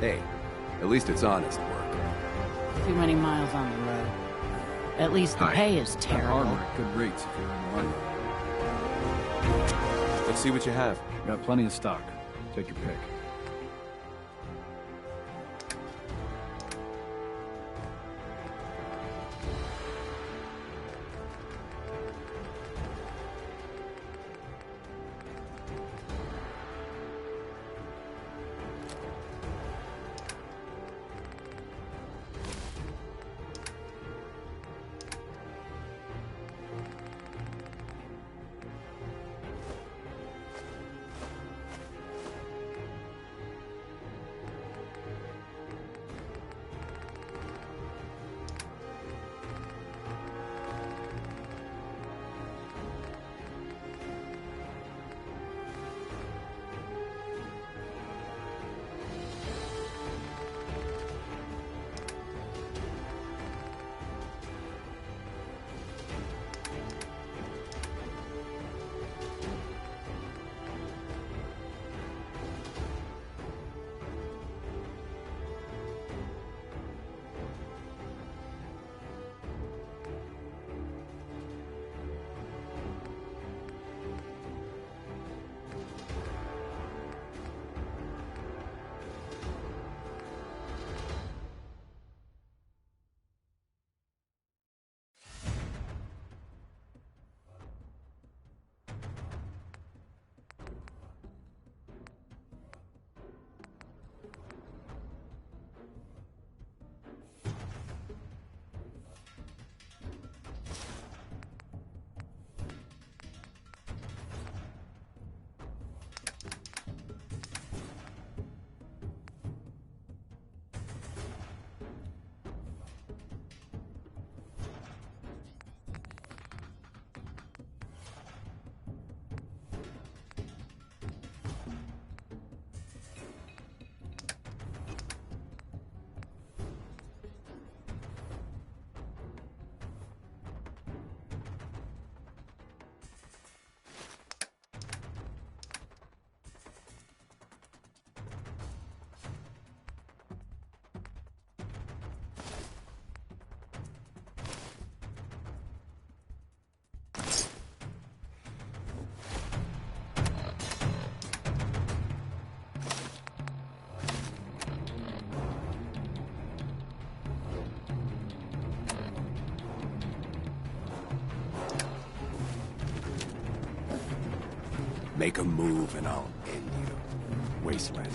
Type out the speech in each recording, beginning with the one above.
Hey, at least it's honest work. Too many miles on the road. At least the pay is terrible. Armor at good rates if you're in the army. Let's see what you have. Got plenty of stock. Take your pick. Make a move and I'll end you, Wastelander.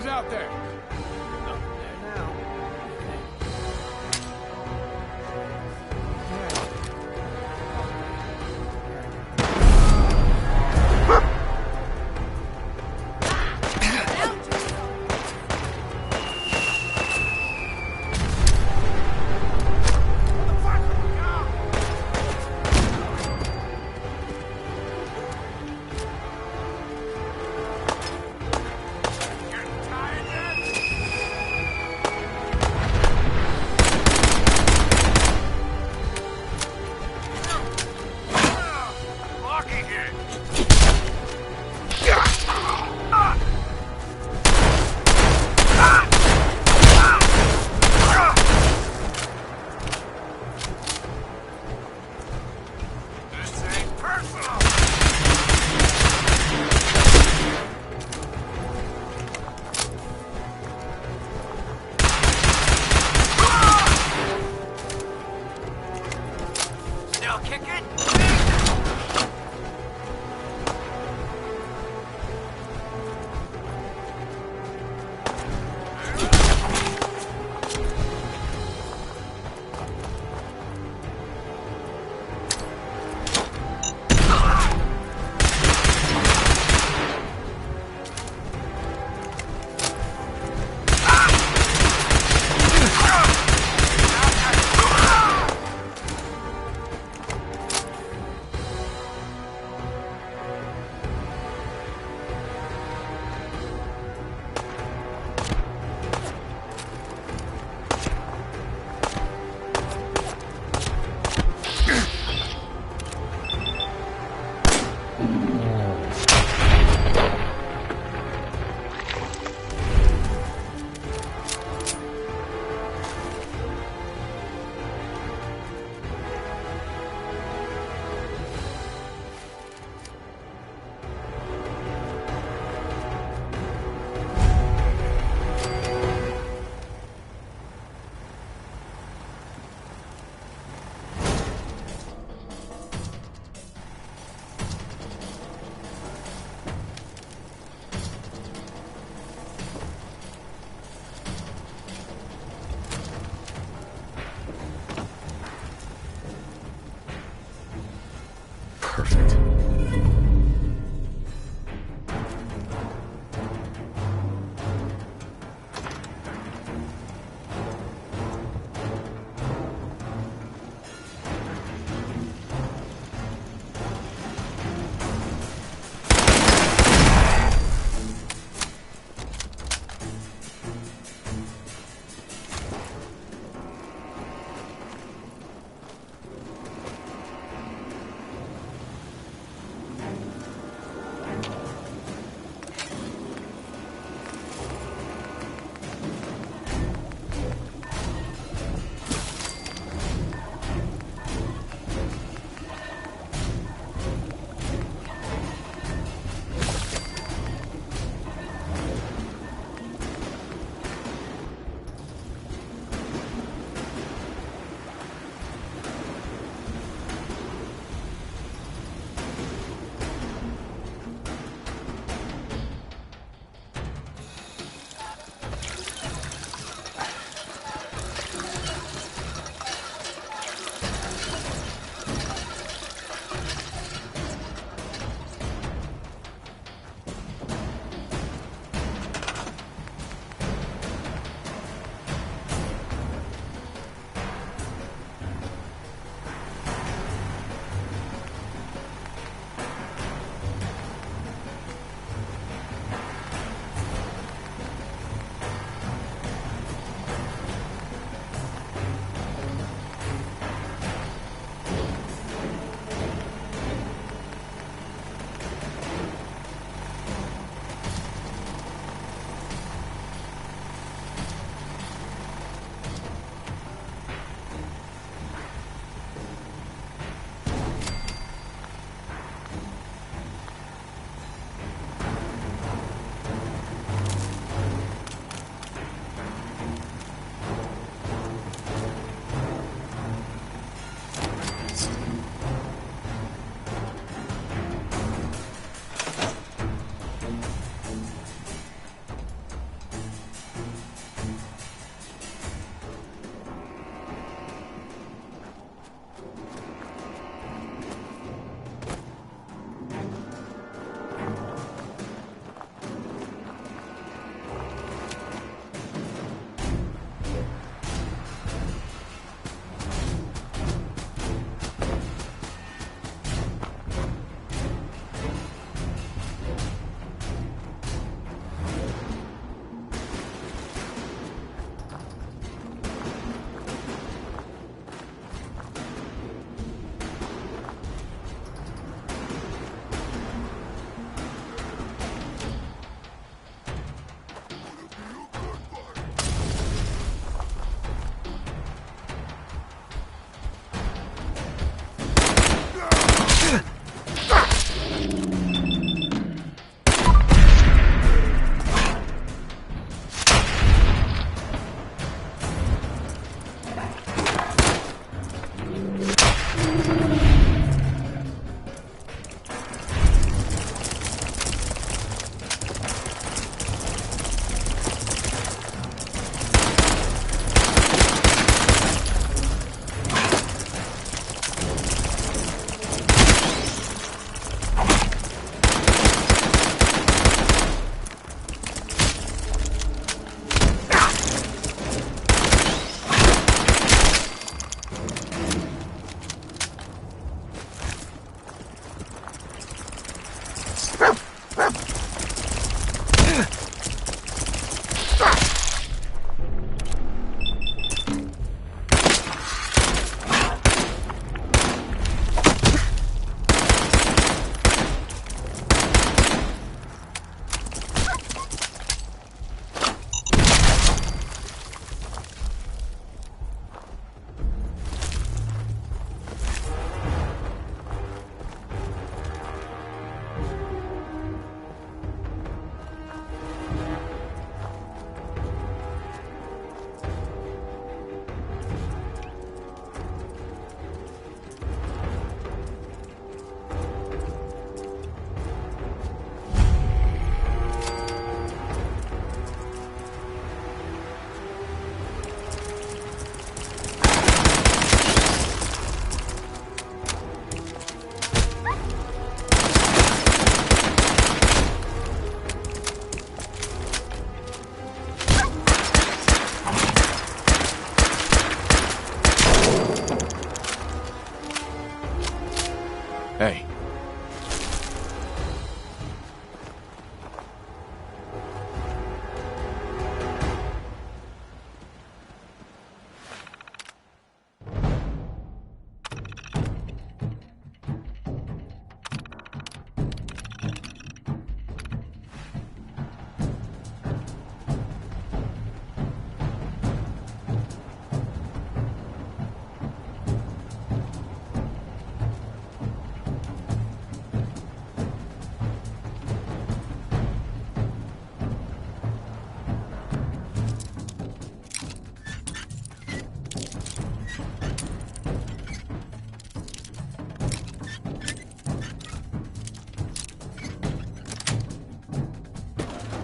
Who's out there? Tired yet?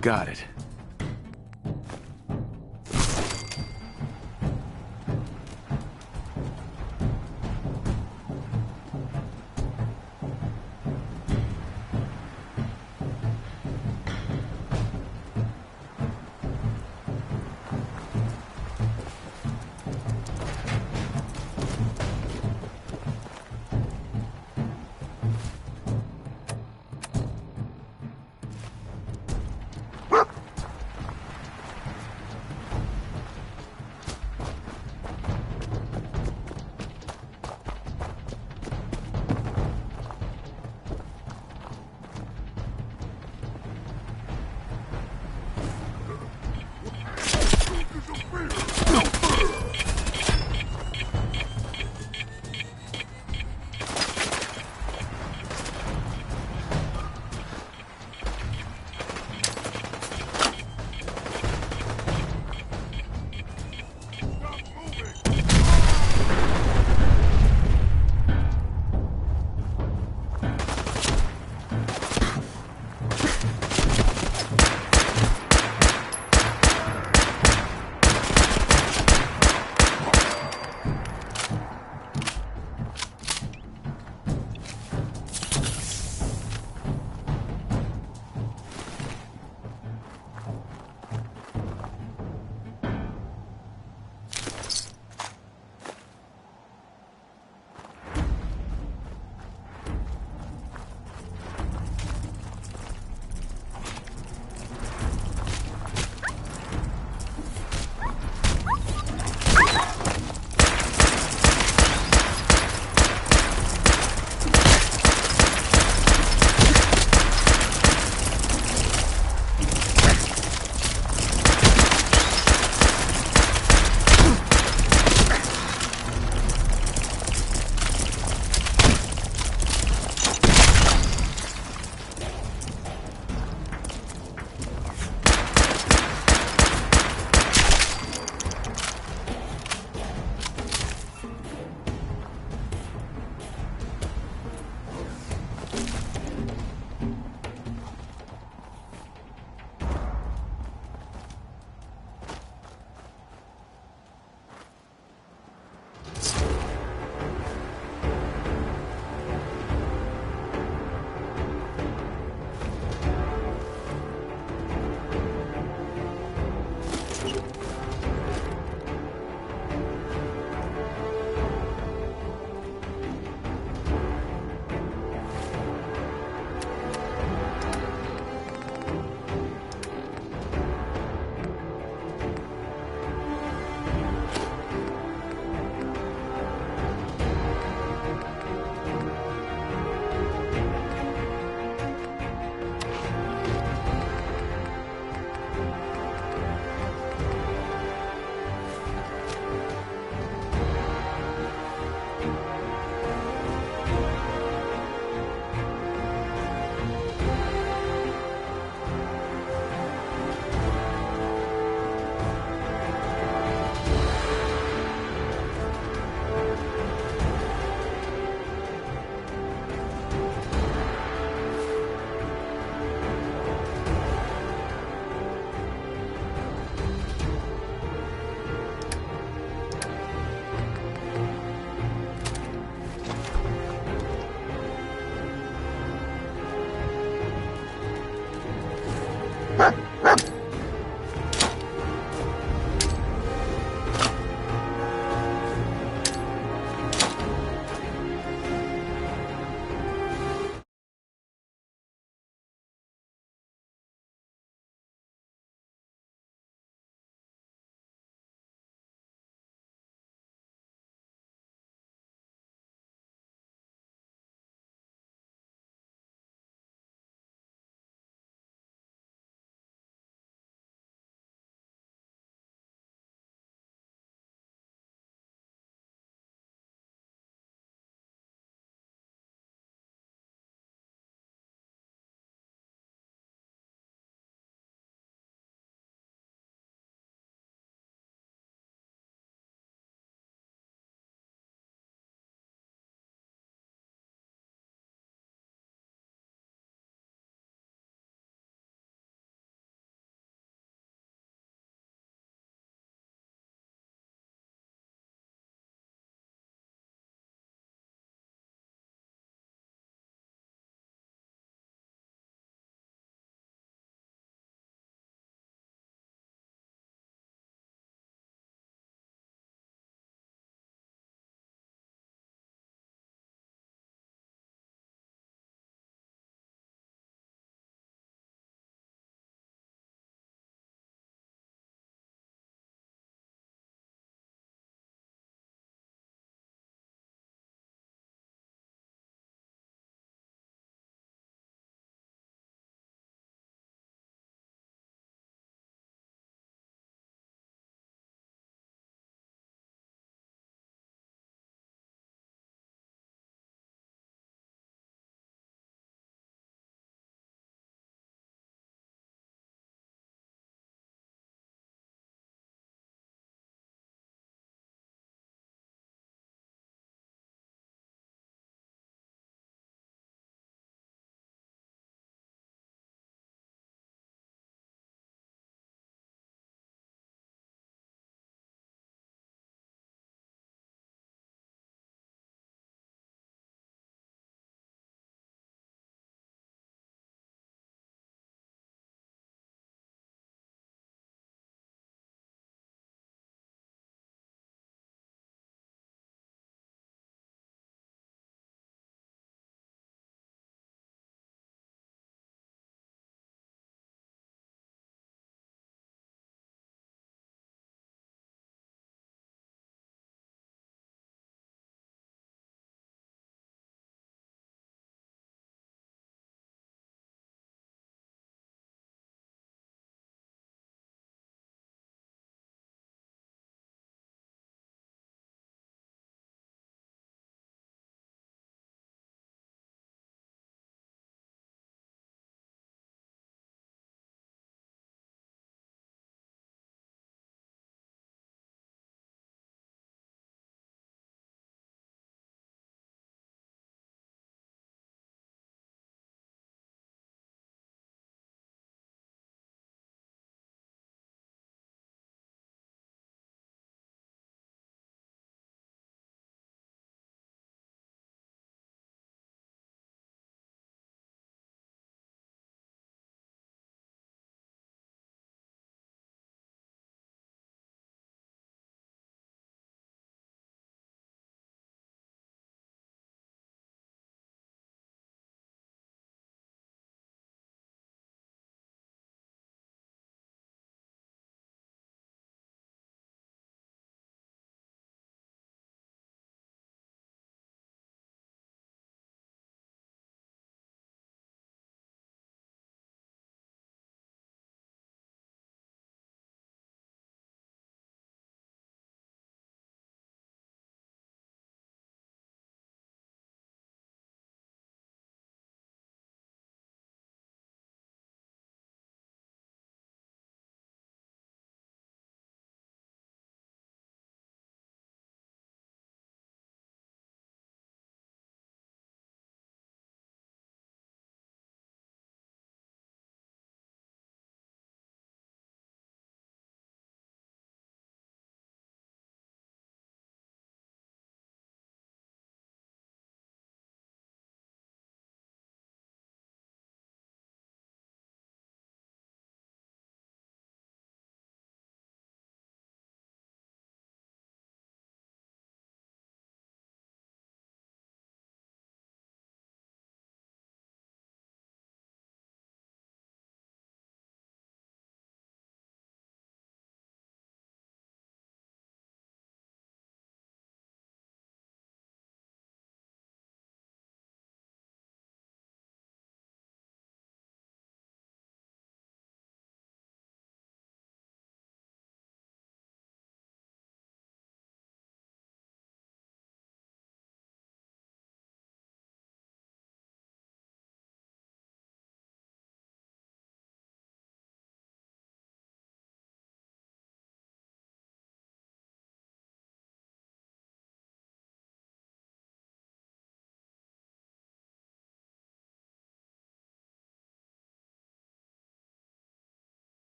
Got it.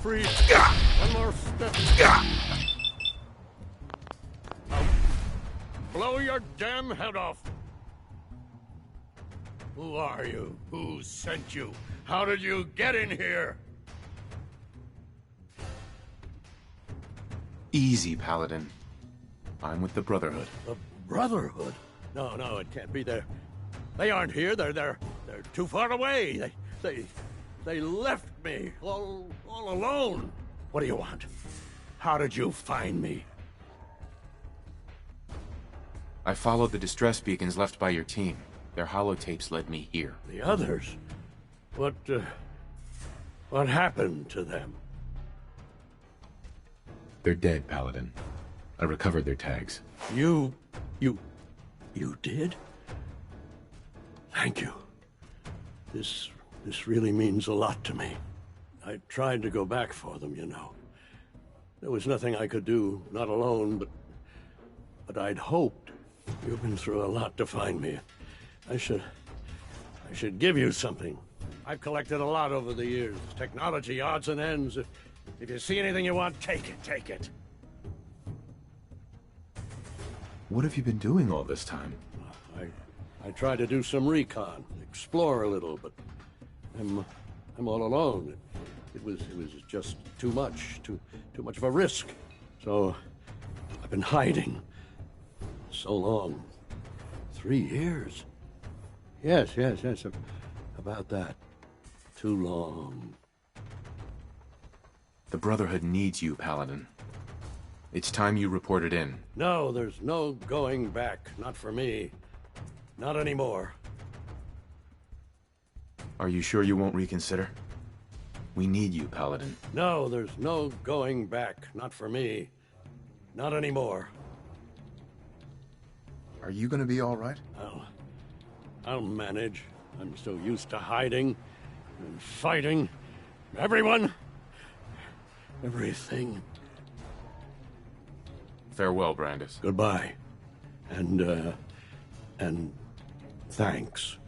freeze. One more step. I'll blow your damn head off. Who are you? Who sent you? How did you get in here? Easy, Paladin. I'm with the Brotherhood. The Brotherhood? No, it can't be. They aren't here. They're too far away. They left me all alone. What do you want? How did you find me? I followed the distress beacons left by your team. Their holotapes led me here. The others? What happened to them? They're dead, Paladin. I recovered their tags. You did? Thank you. This really means a lot to me. I tried to go back for them, you know. There was nothing I could do, not alone, but I'd hoped. You've been through a lot to find me. I should give you something. I've collected a lot over the years. Technology, odds and ends. If you see anything you want, take it. What have you been doing all this time? I tried to do some recon, explore a little, but I'm all alone. It was just too much of a risk. So I've been hiding so long. 3 years. Yes, about that. Too long. The Brotherhood needs you, Paladin. It's time you reported in. No, there's no going back. Not for me. Not anymore. Are you sure you won't reconsider? We need you, Paladin. No, there's no going back. Not for me. Not anymore. Are you gonna be all right? I'll manage. I'm so used to hiding and fighting. Everyone. Everything. Farewell, Brandis. Goodbye. And thanks.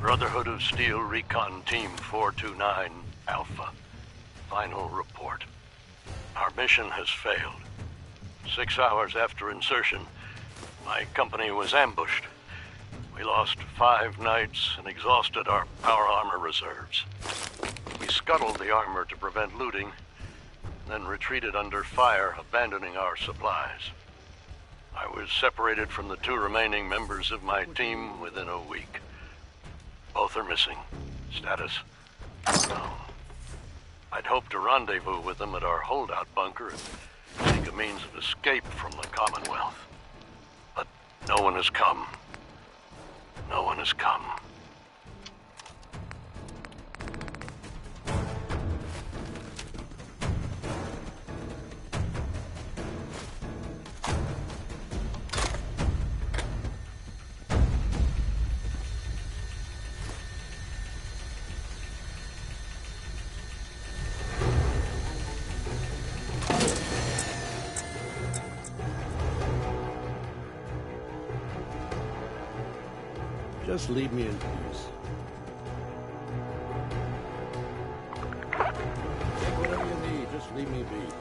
Brotherhood of Steel Recon Team 429 Alpha. Final report. Our mission has failed. 6 hours after insertion, my company was ambushed. We lost 5 knights and exhausted our power armor reserves. We scuttled the armor to prevent looting, then retreated under fire, abandoning our supplies. I was separated from the 2 remaining members of my team within a week. Both are missing. Status? unknown. I'd hoped to rendezvous with them at our holdout bunker and seek a means of escape from the Commonwealth. But no one has come. No one has come. Just leave me in peace. Take whatever you need, just leave me be.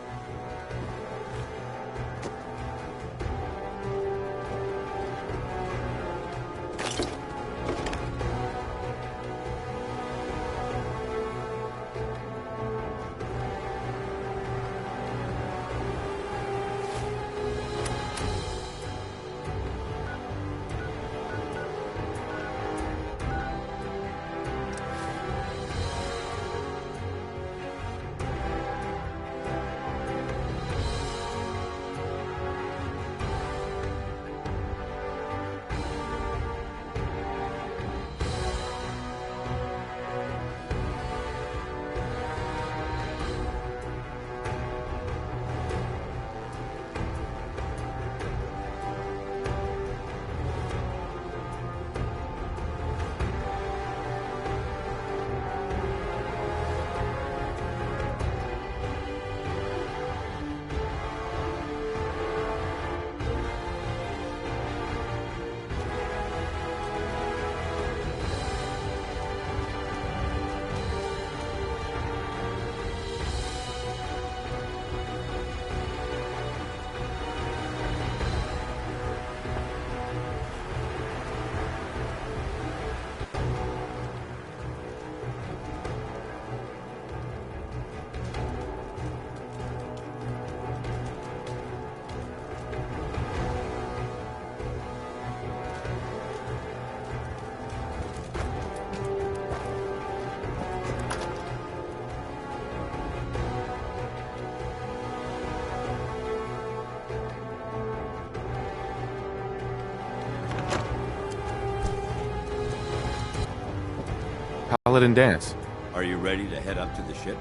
Paladin Danse. Are you ready to head up to the ship?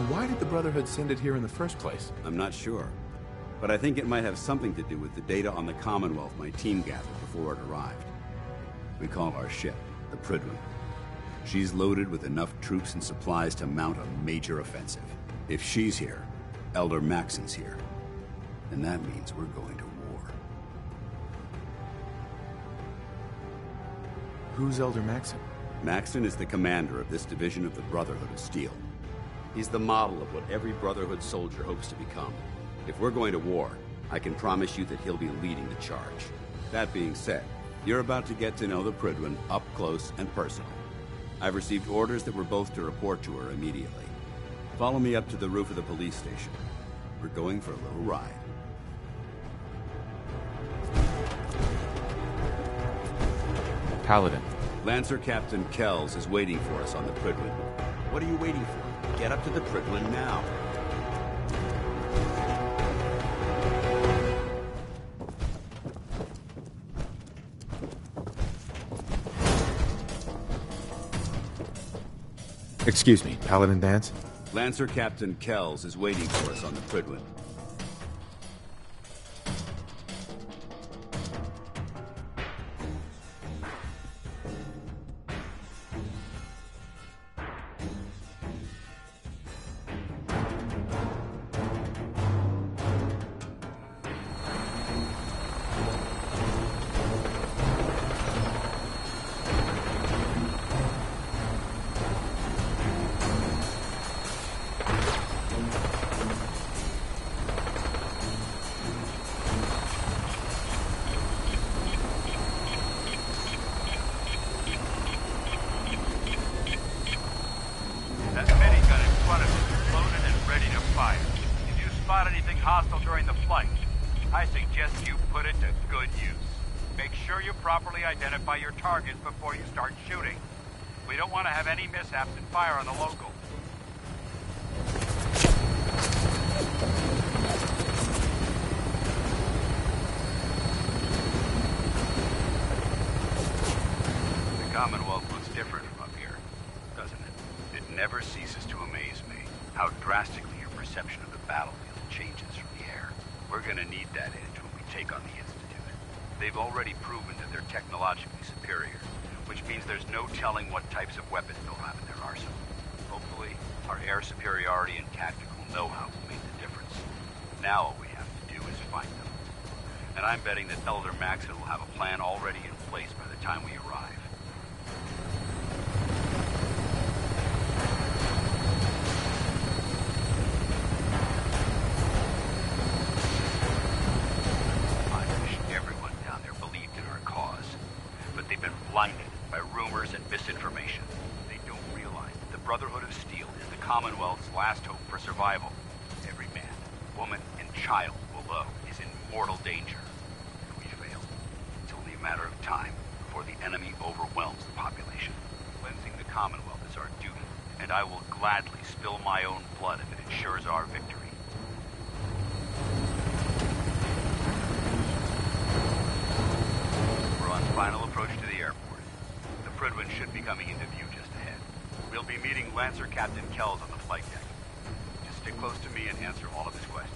Why did the Brotherhood send it here in the first place? I'm not sure, but I think it might have something to do with the data on the Commonwealth my team gathered before it arrived. We call our ship the Prydwen. She's loaded with enough troops and supplies to mount a major offensive. If she's here, Elder Maxon's here. And that means we're going to war. Who's Elder Maxon? Maxon is the commander of this division of the Brotherhood of Steel. He's the model of what every Brotherhood soldier hopes to become. If we're going to war, I can promise you that he'll be leading the charge. That being said, you're about to get to know the Prydwen up close and personal. I've received orders that we're both to report to her immediately. Follow me up to the roof of the police station. We're going for a little ride. Paladin. Lancer Captain Kells is waiting for us on the Prydwen. What are you waiting for? Get up to the Prydwen now. Excuse me, Paladin Danse? Lancer Captain Kells is waiting for us on the Prydwen. hostile during the flight. I suggest you put it to good use. Make sure you properly identify your targets before you start shooting. We don't want to have any mishaps and fire on the local. The Commonwealth looks different from up here, doesn't it? It never ceases to amaze me how drastically your perception of the battlefield changes from the air. We're gonna need that edge when we take on the Institute. They've already proven that they're technologically superior, which means there's no telling what types of weapons they'll have in their arsenal. Hopefully, our air superiority and tactical know-how will make the difference. Now all we have to do is find them. And I'm betting that Elder Maxon will have a plan already in place by the time we arrive. I wish everyone down there believed in our cause, but they've been blinded by rumors and misinformation. They don't realize that the Brotherhood of Steel is the Commonwealth's last hope for survival. Every man, woman, and child below is in mortal danger. If we fail, it's only a matter of time before the enemy overwhelms the population. Cleansing the Commonwealth is our duty, and I will gladly spill my own blood if it ensures our victory. We're on final approach to the airport. The Prydwen should be coming into view just ahead. We'll be meeting Lancer Captain Kells on the flight deck. Just stick close to me and answer all of his questions.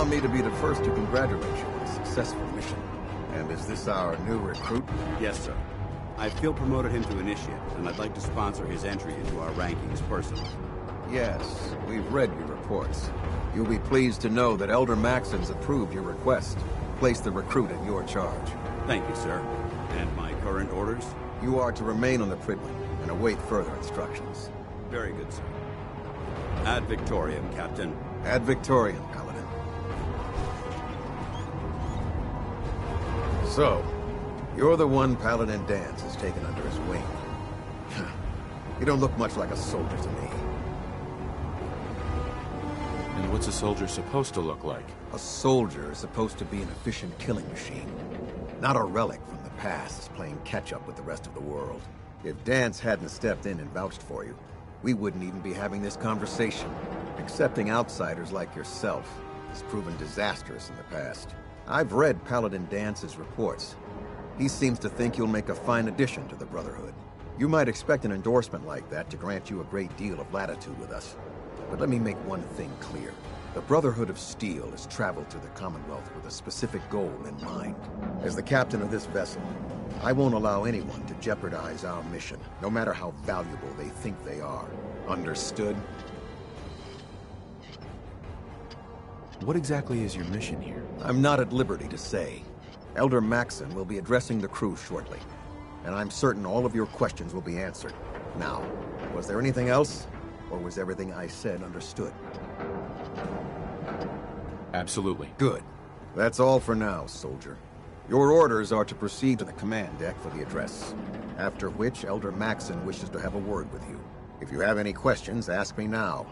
me to be the first to congratulate you on a successful mission. And is this our new recruit? Yes, sir. I feel promoted him to initiate, and I'd like to sponsor his entry into our rankings personally. Yes, we've read your reports. You'll be pleased to know that Elder Maxon's approved your request. Place the recruit in your charge. Thank you, sir. And my current orders? You are to remain on the Pridman and await further instructions. Very good, sir. Ad Victoriam, Captain. Ad Victoriam, Paladin. So, you're the one Paladin Danse has taken under his wing. You don't look much like a soldier to me. And what's a soldier supposed to look like? A soldier is supposed to be an efficient killing machine. Not a relic from the past playing catch-up with the rest of the world. If Danse hadn't stepped in and vouched for you, we wouldn't even be having this conversation. Accepting outsiders like yourself has proven disastrous in the past. I've read Paladin Dance's reports. He seems to think you'll make a fine addition to the Brotherhood. You might expect an endorsement like that to grant you a great deal of latitude with us. But let me make one thing clear. The Brotherhood of Steel has traveled to the Commonwealth with a specific goal in mind. As the captain of this vessel, I won't allow anyone to jeopardize our mission, no matter how valuable they think they are. Understood? What exactly is your mission here? I'm not at liberty to say. Elder Maxon will be addressing the crew shortly, and I'm certain all of your questions will be answered. Now, was there anything else, or was everything I said understood? Absolutely. Good. That's all for now, soldier. Your orders are to proceed to the command deck for the address, after which Elder Maxon wishes to have a word with you. If you have any questions, ask me now.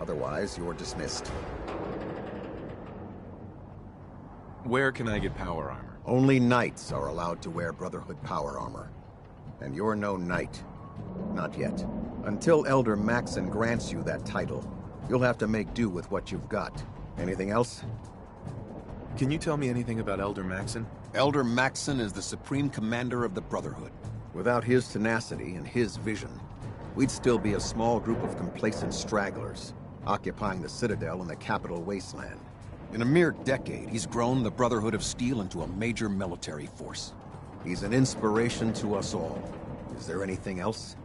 Otherwise, you're dismissed. Where can I get power armor? Only knights are allowed to wear Brotherhood power armor. And you're no knight. Not yet. Until Elder Maxon grants you that title, you'll have to make do with what you've got. Anything else? Can you tell me anything about Elder Maxon? Elder Maxon is the supreme commander of the Brotherhood. Without his tenacity and his vision, we'd still be a small group of complacent stragglers, occupying the Citadel in the capital wasteland. In a mere decade, he's grown the Brotherhood of Steel into a major military force. He's an inspiration to us all. Is there anything else?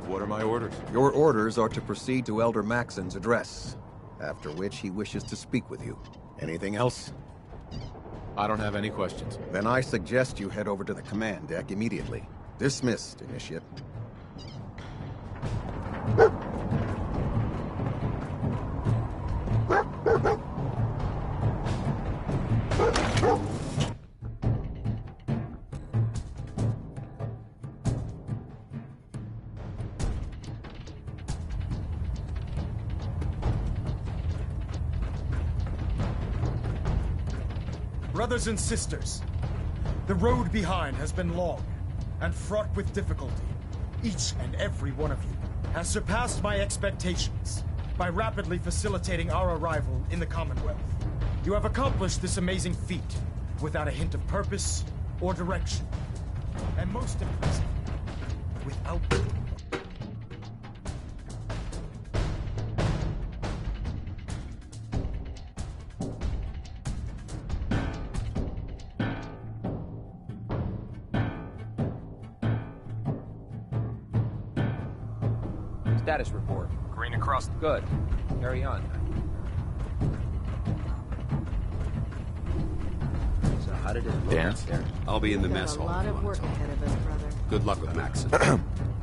What are my orders? Your orders are to proceed to Elder Maxon's address, after which he wishes to speak with you. Anything else? I don't have any questions. Then I suggest you head over to the command deck immediately. Dismissed, Initiate. Brothers and sisters, the road behind has been long and fraught with difficulty. Each and every one of you has surpassed my expectations by rapidly facilitating our arrival in the Commonwealth. You have accomplished this amazing feat without a hint of purpose or direction. And most impressive, without... Status report. Green across. Good. Carry on. So how did it look Danse? there? I'll be in the mess hall. A lot of work ahead of us, brother. Good luck with Maxon.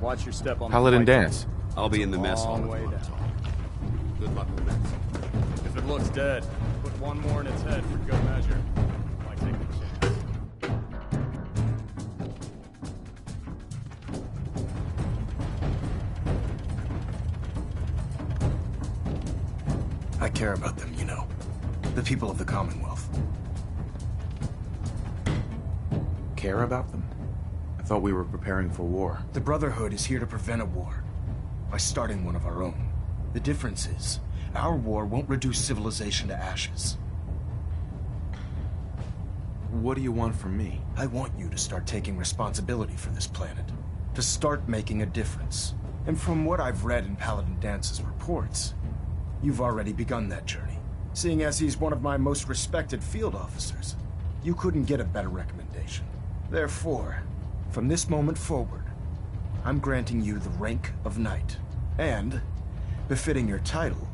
Watch your step on Paladin the Danse. I'll be in the mess hall. long way down. Good luck with Maxon. If it looks dead, put one more in its head for good measure. Like taking a chance. I care about them, you know. The people of the Commonwealth. Care about them? I thought we were preparing for war. The Brotherhood is here to prevent a war by starting one of our own. The difference is, our war won't reduce civilization to ashes. What do you want from me? I want you to start taking responsibility for this planet. To start making a difference. And from what I've read in Paladin Dance's reports, you've already begun that journey. Seeing as he's one of my most respected field officers, you couldn't get a better recommendation. Therefore, from this moment forward, I'm granting you the rank of Knight. And, befitting your title,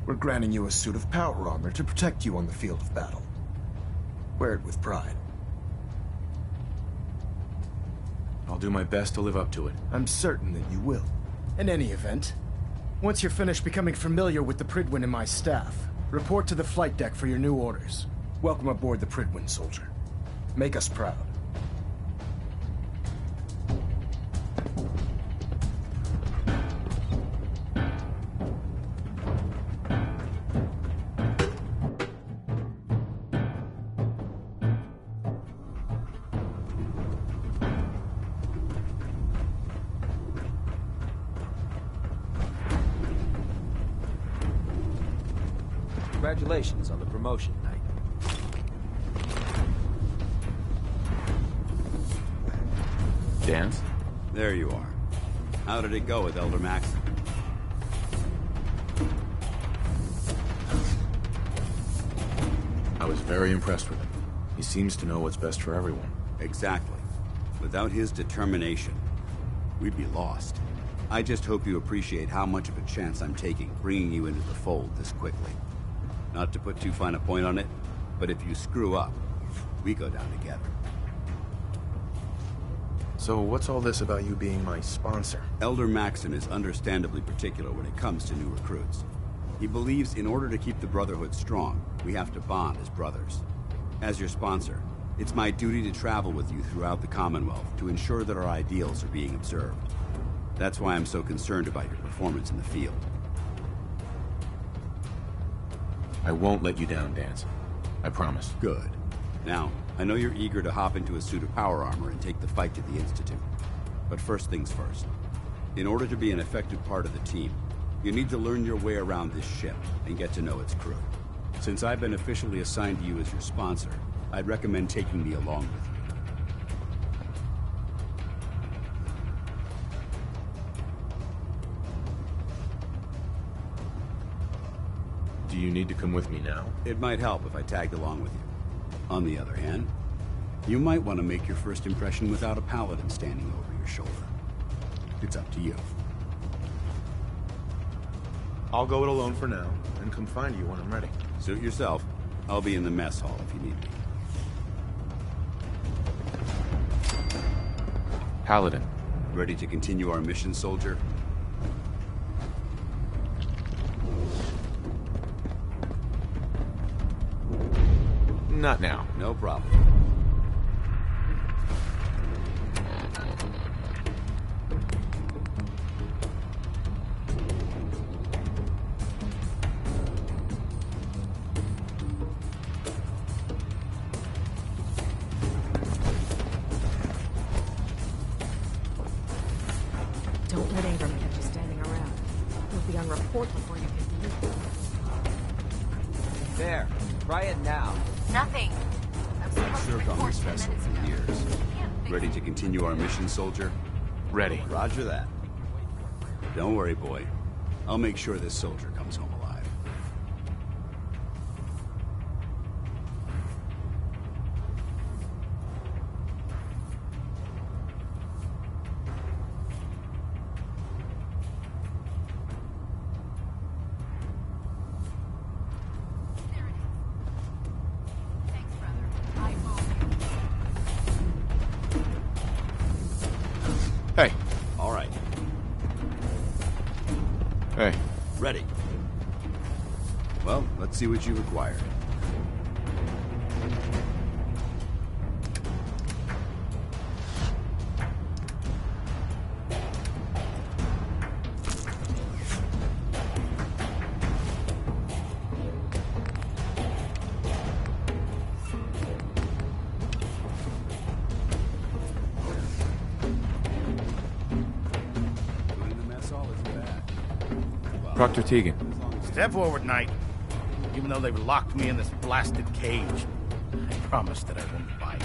we're granting you a suit of power armor to protect you on the field of battle. Wear it with pride. I'll do my best to live up to it. I'm certain that you will. In any event, once you're finished becoming familiar with the Prydwen and my staff, report to the flight deck for your new orders. Welcome aboard the Prydwen, soldier. Make us proud. Congratulations on the promotion, Knight. Dance? There you are. How did it go with Elder Max? I was very impressed with him. He seems to know what's best for everyone. Exactly. Without his determination, we'd be lost. I just hope you appreciate how much of a chance I'm taking bringing you into the fold this quickly. Not to put too fine a point on it, but if you screw up, we go down together. So what's all this about you being my sponsor? Elder Maxon is understandably particular when it comes to new recruits. He believes in order to keep the Brotherhood strong, we have to bond as brothers. As your sponsor, it's my duty to travel with you throughout the Commonwealth to ensure that our ideals are being observed. That's why I'm so concerned about your performance in the field. I won't let you down, Dance. I promise. Good. Now, I know you're eager to hop into a suit of power armor and take the fight to the Institute. But first things first. In order to be an effective part of the team, you need to learn your way around this ship and get to know its crew. Since I've been officially assigned to you as your sponsor, I'd recommend taking me along with you. Do you need to come with me now? It might help if I tagged along with you. On the other hand, you might want to make your first impression without a paladin standing over your shoulder. It's up to you. I'll go it alone for now, and come find you when I'm ready. Suit yourself. I'll be in the mess hall if you need me. Paladin. Ready to continue our mission, soldier? Not now. No problem. Don't let Ingram catch you standing around. You'll be on report before you can leave. There. Try it now. Nothing. Served on this vessel for years. Ready to continue our mission, soldier? Ready. Roger that. Don't worry, boy. I'll make sure this soldier comes home alive. Hey. All right. Hey. Ready. Well, let's see what you require. Proctor Teagan. Step forward, Knight. Even though they've locked me in this blasted cage, I promise that I won't fight.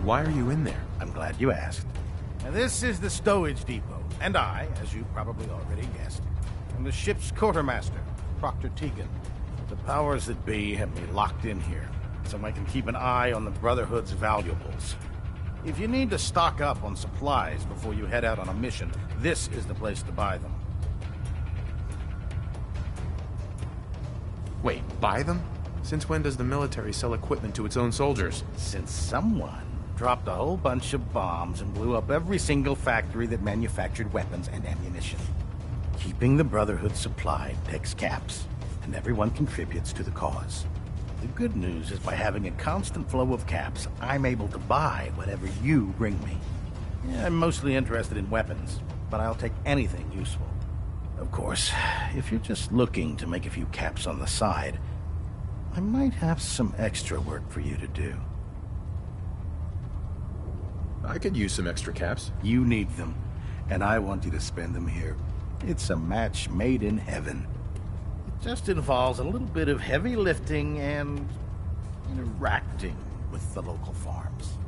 Why are you in there? I'm glad you asked. Now, this is the stowage depot. And I, as you probably already guessed, am the ship's quartermaster, Proctor Tegan. The powers that be have me locked in here, so I can keep an eye on the Brotherhood's valuables. If you need to stock up on supplies before you head out on a mission, this is the place to buy them. Wait, buy them? Since when does the military sell equipment to its own soldiers? Since someone dropped a whole bunch of bombs and blew up every single factory that manufactured weapons and ammunition. Keeping the Brotherhood supplied takes caps, and everyone contributes to the cause. The good news is by having a constant flow of caps, I'm able to buy whatever you bring me. Yeah, I'm mostly interested in weapons, but I'll take anything useful. Of course, if you're just looking to make a few caps on the side, I might have some extra work for you to do. I could use some extra caps. You need them, and I want you to spend them here. It's a match made in heaven. It just involves a little bit of heavy lifting and interacting with the local farms.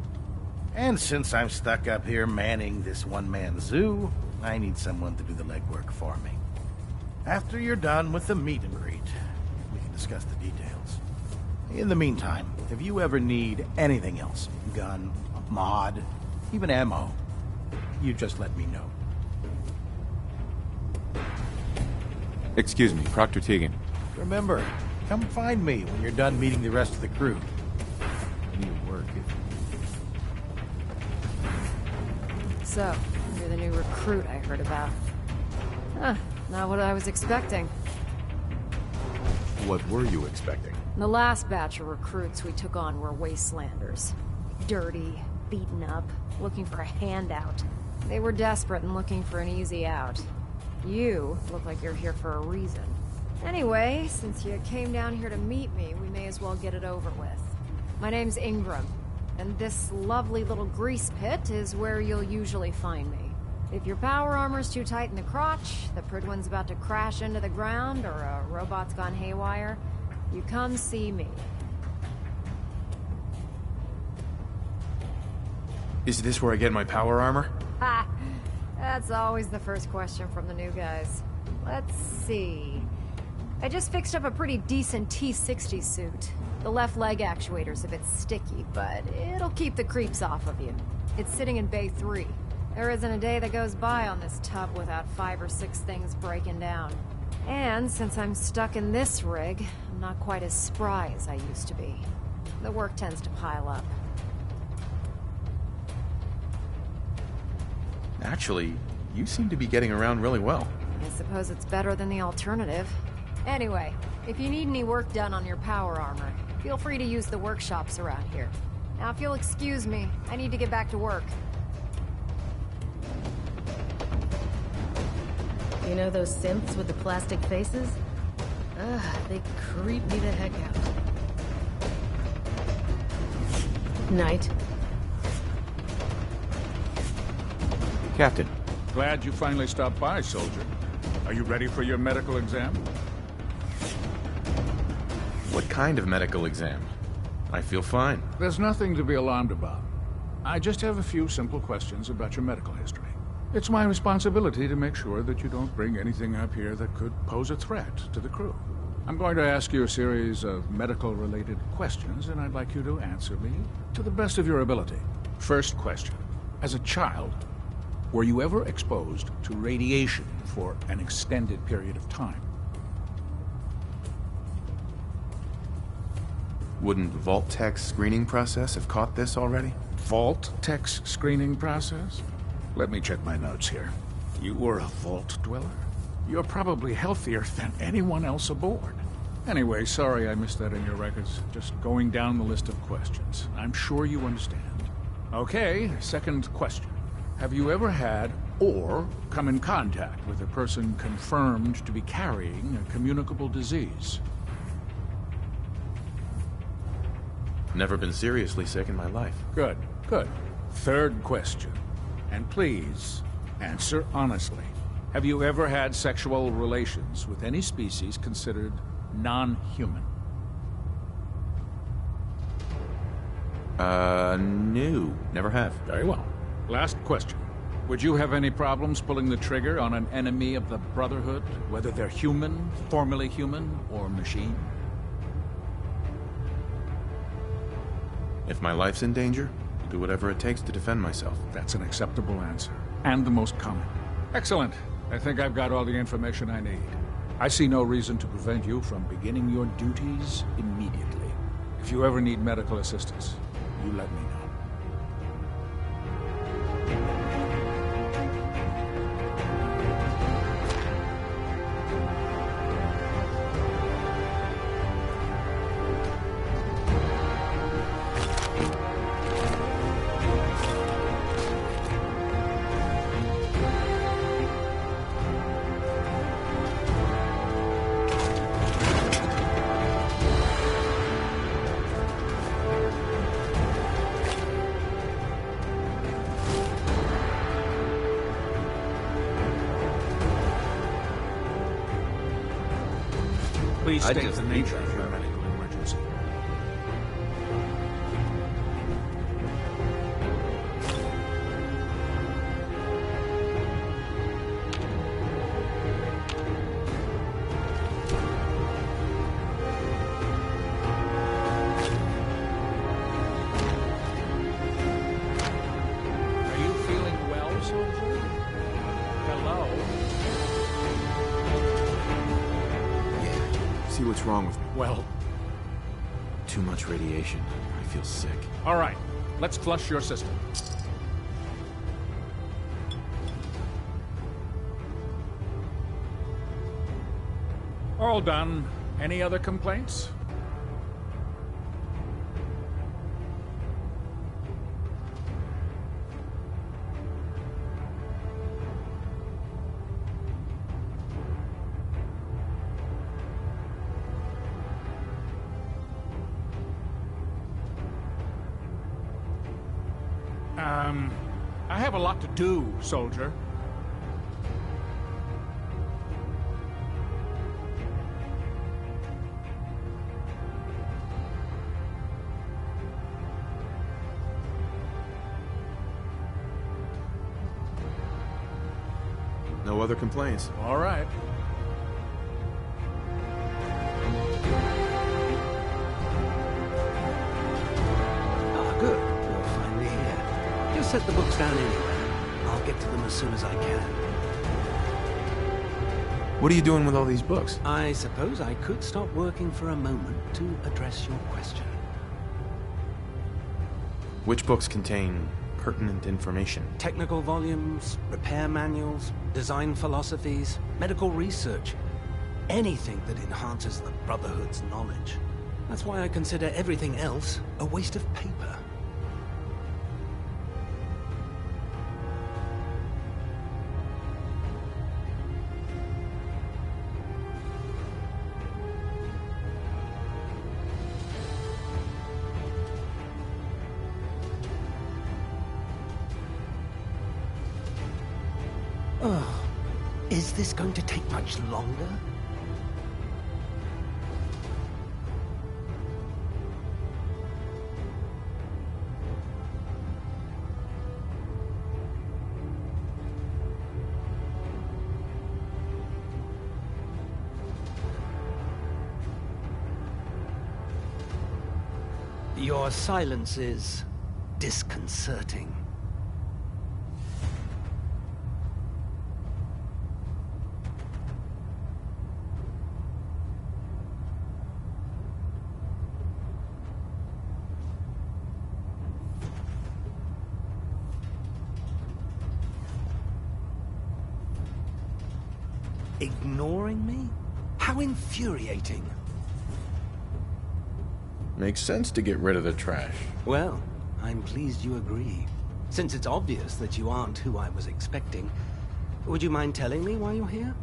And since I'm stuck up here manning this one-man zoo, I need someone to do the legwork for me. After you're done with the meet and greet, we can discuss the details. In the meantime, if you ever need anything else, gun, mod, even ammo, you just let me know. Excuse me, Proctor Tegan. Remember, come find me when you're done meeting the rest of the crew. I need work. So, you're the new recruit I heard about. Huh, not what I was expecting. What were you expecting? The last batch of recruits we took on were wastelanders. Dirty, beaten up, looking for a handout. They were desperate and looking for an easy out. You look like you're here for a reason. Anyway, since you came down here to meet me, we may as well get it over with. My name's Ingram, and this lovely little grease pit is where you'll usually find me. If your power armor's too tight in the crotch, the Prydwen's about to crash into the ground, or a robot's gone haywire, you come see me. Is this where I get my power armor? Ha! That's always the first question from the new guys. Let's see. I just fixed up a pretty decent T-60 suit. The left leg actuator's a bit sticky, but it'll keep the creeps off of you. It's sitting in Bay 3. There isn't a day that goes by on this tub without 5 or 6 things breaking down. And since I'm stuck in this rig, I'm not quite as spry as I used to be. The work tends to pile up. Actually, you seem to be getting around really well. I suppose it's better than the alternative. Anyway, if you need any work done on your power armor, feel free to use the workshops around here. Now, if you'll excuse me, I need to get back to work. You know those synths with the plastic faces? Ugh, they creep me the heck out. Knight. Captain. Glad you finally stopped by, soldier. Are you ready for your medical exam? What kind of medical exam? I feel fine. There's nothing to be alarmed about. I just have a few simple questions about your medical history. It's my responsibility to make sure that you don't bring anything up here that could pose a threat to the crew. I'm going to ask you a series of medical-related questions, and I'd like you to answer me to the best of your ability. First question. As a child, were you ever exposed to radiation for an extended period of time? Wouldn't Vault-Tech's screening process have caught this already? Vault-Tech's screening process? Let me check my notes here. You were a Vault Dweller? You're probably healthier than anyone else aboard. Anyway, sorry I missed that in your records. Just going down the list of questions. I'm sure you understand. Okay, second question. Have you ever had or come in contact with a person confirmed to be carrying a communicable disease? Never been seriously sick in my life. Good, good. Third question. And please, answer honestly. Have you ever had sexual relations with any species considered non-human? No. Never have. Very well. Last question. Would you have any problems pulling the trigger on an enemy of the Brotherhood, whether they're human, formerly human, or machine? If my life's in danger, I'll do whatever it takes to defend myself. That's an acceptable answer, and the most common. Excellent. I think I've got all the information I need. I see no reason to prevent you from beginning your duties immediately. If you ever need medical assistance, you let me know. Please state the nature of your medical emergency. Are you feeling well, soldier? Hello? See what's wrong with me. Well, too much radiation. I feel sick. All right, let's flush your system. All done. Any other complaints? I have a lot to do, soldier. No other complaints. All right. Good. You're finally here. Just set the books down anywhere. I'll get to them as soon as I can. What are you doing with all these books? I suppose I could stop working for a moment to address your question. Which books contain pertinent information? Technical volumes, repair manuals, design philosophies, medical research. Anything that enhances the Brotherhood's knowledge. That's why I consider everything else a waste of paper. Oh, is this going to take much longer? Your silence is disconcerting. Ignoring me? How infuriating. Makes sense to get rid of the trash. Well, I'm pleased you agree. Since it's obvious that you aren't who I was expecting, would you mind telling me why you're here?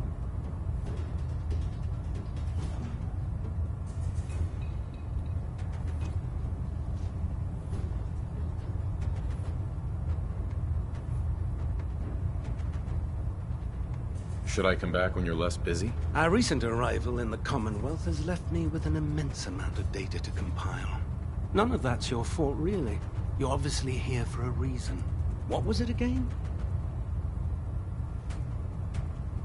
Should I come back when you're less busy? Our recent arrival in the Commonwealth has left me with an immense amount of data to compile. None of that's your fault, really. You're obviously here for a reason. What was it again?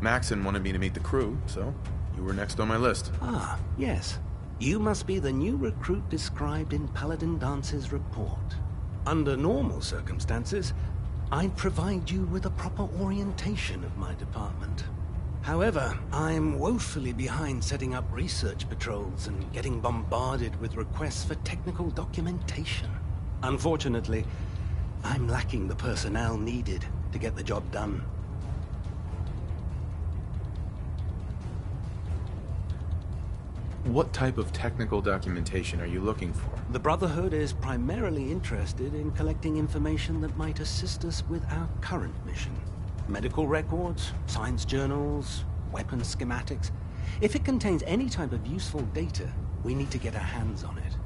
Maxon wanted me to meet the crew, so you were next on my list. Ah, yes. You must be the new recruit described in Paladin Dance's report. Under normal circumstances, I'd provide you with a proper orientation of my department. However, I'm woefully behind setting up research patrols and getting bombarded with requests for technical documentation. Unfortunately, I'm lacking the personnel needed to get the job done. What type of technical documentation are you looking for? The Brotherhood is primarily interested in collecting information that might assist us with our current mission. Medical records, science journals, weapon schematics. If it contains any type of useful data, we need to get our hands on it.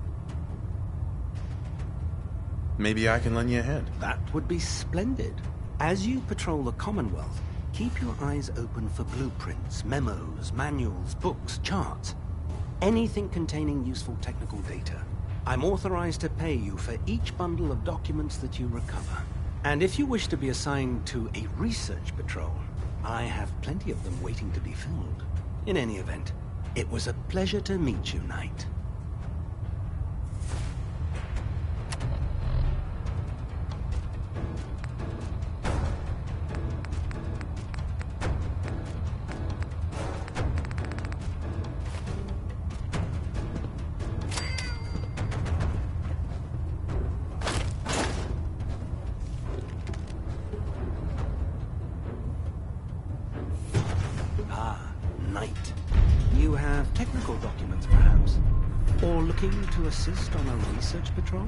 Maybe I can lend you a hand. That would be splendid. As you patrol the Commonwealth, keep your eyes open for blueprints, memos, manuals, books, charts. Anything containing useful technical data. I'm authorized to pay you for each bundle of documents that you recover. And if you wish to be assigned to a research patrol, I have plenty of them waiting to be filled. In any event, it was a pleasure to meet you, Knight. To assist on a research patrol?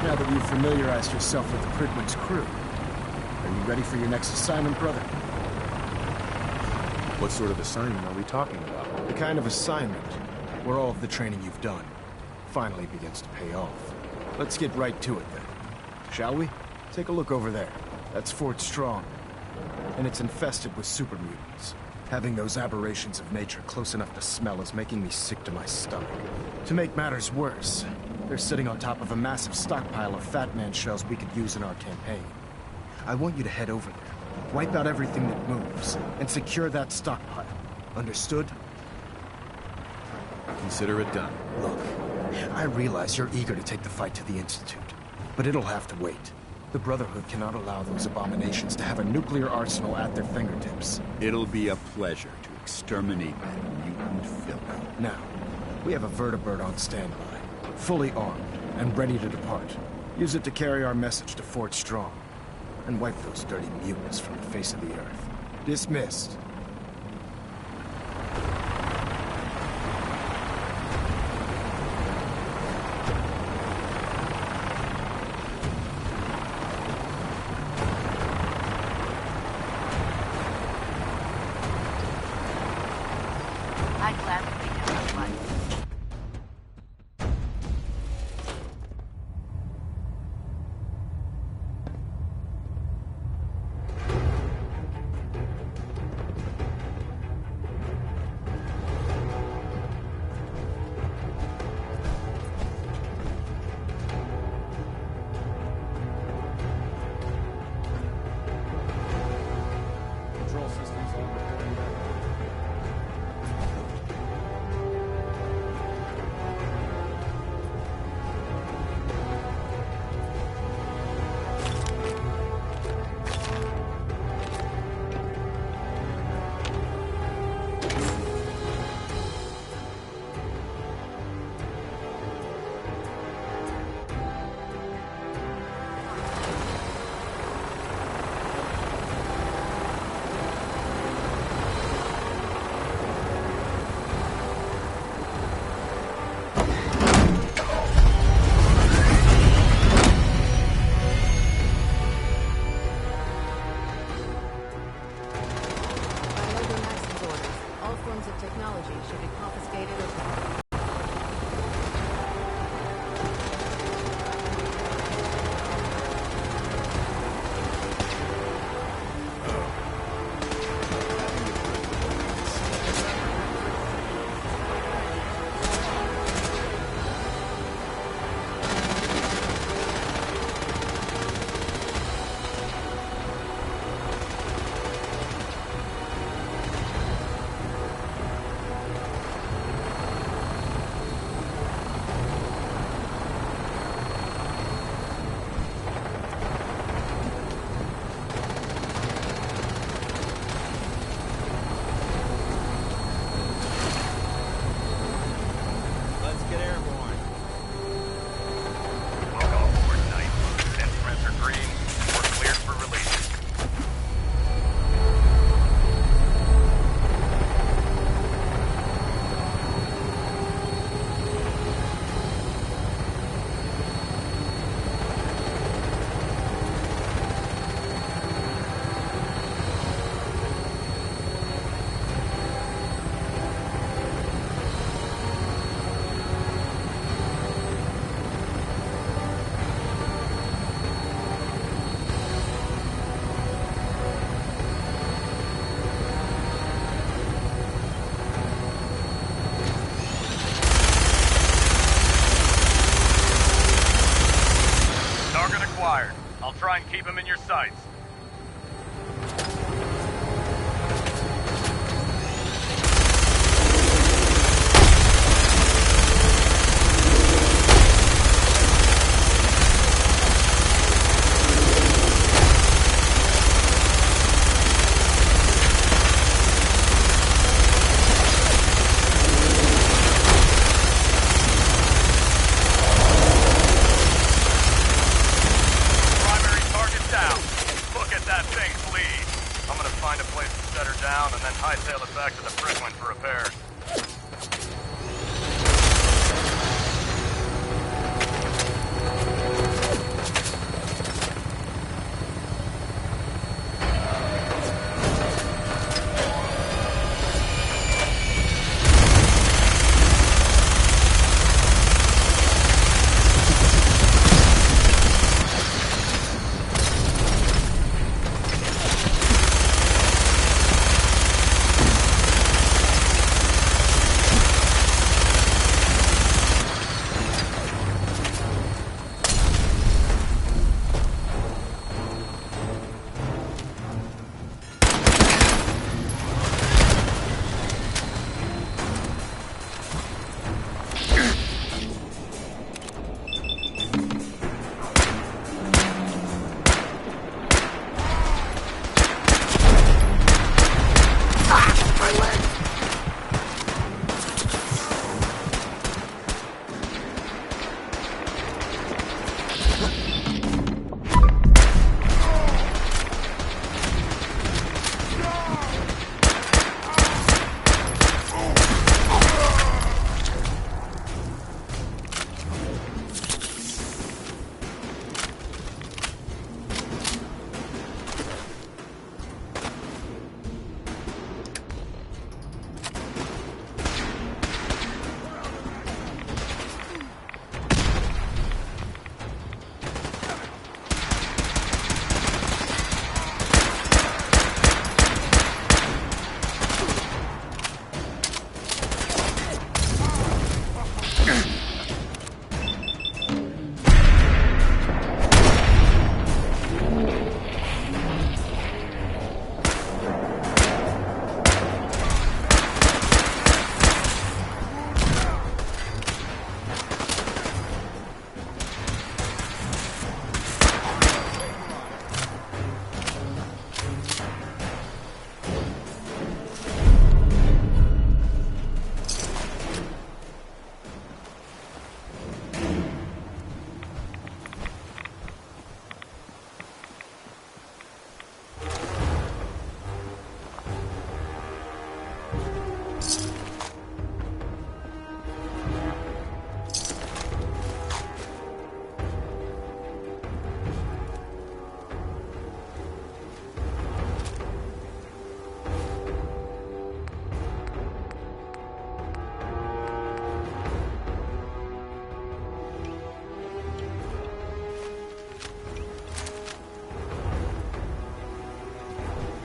Now that you've familiarized yourself with the Prydwen's crew, are you ready for your next assignment, brother? What sort of assignment are we talking about? The kind of assignment where all of the training you've done finally begins to pay off. Let's get right to it then, shall we? Take a look over there. That's Fort Strong. And it's infested with super mutants. Having those aberrations of nature close enough to smell is making me sick to my stomach. To make matters worse, they're sitting on top of a massive stockpile of Fat Man shells we could use in our campaign. I want you to head over there, wipe out everything that moves, and secure that stockpile. Understood? Consider it done. Look, I realize you're eager to take the fight to the Institute, but it'll have to wait. The Brotherhood cannot allow those abominations to have a nuclear arsenal at their fingertips. It'll be a pleasure to exterminate that mutant filth. Now, we have a vertibird on standby, fully armed and ready to depart. Use it to carry our message to Fort Strong, and wipe those dirty mutants from the face of the earth. Dismissed. confiscated or... I'll try and keep him in your sights.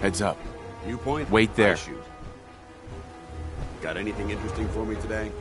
Heads up. You point. Wait there. I shoot. Got anything interesting for me today?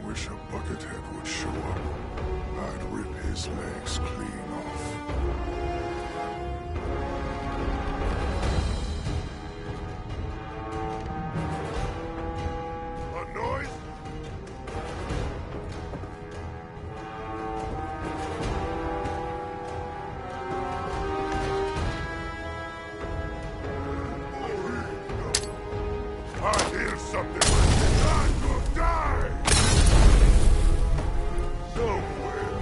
Wish a Buckethead would show up. I'd rip his legs clean off. A noise? I hear something. I will die! Somewhere.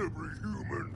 every human.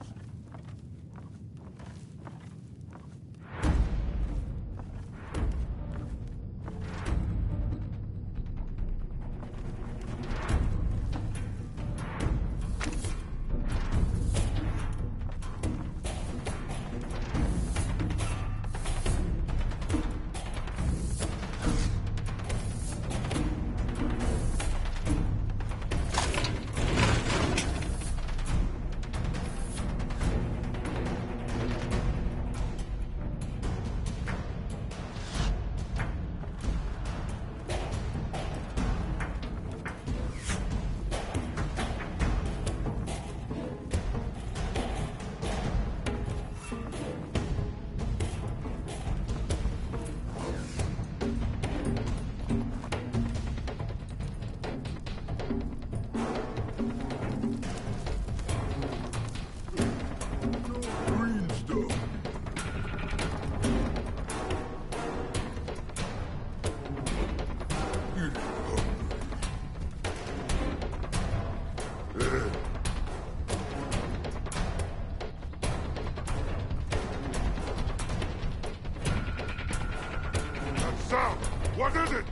What is it?